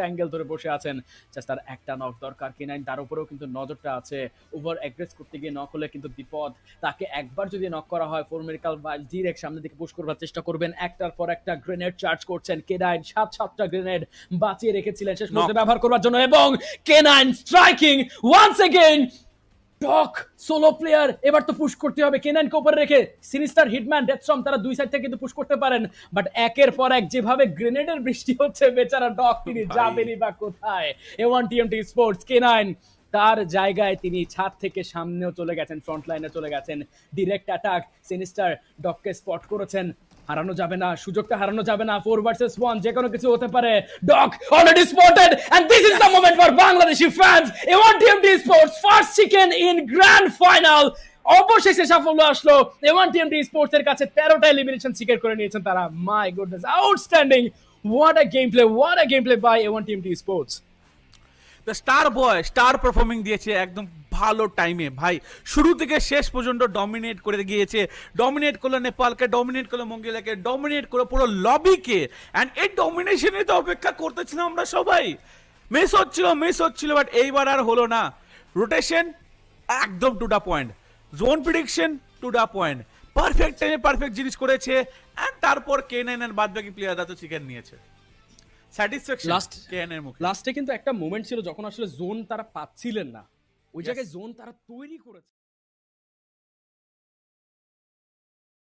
Angle ধরে বসে আছেন, জাস্ট তার একটা নক দরকার। K9 তার উপরেও কিন্তু নজরটা আছে, ওভার অ্যাগ্রেস করতে গিয়ে নক হলে কিন্তু বিপদ। তাকে একবার যদি নক করা হয়, ফোর মেডিকেল ভাইলস ডিরেক্ট সামনের দিকে পুশ করবার চেষ্টা করবেন, একটার পর একটা গ্রেনেড চার্জ করছেন K9, 7টা গ্রেনেড বাঁচিয়ে রেখেছিলেন শেষ মুহূর্তে ব্যবহার করবার জন্য, এবং K9 স্ট্রাইকিং ওয়ান্স এগেইন। টক সোলো প্লেয়ার, এবার তো পুশ করতে হবে। K9 কে উপরে রেখে সিনিস্টার, হিটম্যান, ডেথস্টর্ম তারা দুই সাইড থেকে কিন্তু পুশ করতে পারেন, বাট একের পর এক যেভাবে গ্রেনেডের বৃষ্টি হচ্ছে, বেচারা ডক তিনি যাবেনই বা কোথায়। A1 TMT স্পোর্টস K9 তার জায়গায় তিনি ছাদ থেকে সামনেও চলে গেছেন, ফ্রন্ট লাইনে চলে গেছেন, ডিরেক্ট অ্যাটাক। সিনিস্টার ডককে স্পট করেছেন, হারানো যাবে না, সুযোগটা হারানো যাবে না। 4 ভার্সেস 1, যে কোনো কিছু হতে পারে। Doc already spotted, and this is the moment for Bangladeshi fans. A1 TMT sports first chicken in grand final. অবশেষে সাফল্য আসলো A1 TMT স্পোর্টস এর কাছে। 13টা এলিমিনেশন সিকিউর করে নিয়েছেন তারা। My goodness, outstanding, what a game play by A1 TMT sports. The star boy star performing দিয়েছে একদম ভালো টাইমে ভাই, শুরু থেকে শেষ পর্যন্ত ডমিনেট করে গিয়েছে। ডমিনেট করলো নেপালকে, ডমিনেট করলো মঙ্গোলিয়াকে, ডমিনেট করলো পুরো লবিকে। অ্যান্ড এই ডমিনেশনে তো অপেক্ষা করতেছিলাম আমরা সবাই। মিস হচ্ছিল, বাট এইবার আর হলো না। রোটেশন একদম to the point, zone prediction to the point, perfect টাইমে পারফেক্ট জিনিস করেছে। অ্যান্ড তারপর K9 এর বাদ বাকি প্লেয়াররা তো চিকেন নিয়েছে। স্যাটিসফ্যাকশন K9 এর মুখে। লাস্টে কিন্তু একটা মোমেন্ট ছিল যখন আসলে জোন তারা পাচ্ছিলেন না, ওই জায়গায় জোন তারা তৈরি করেছে।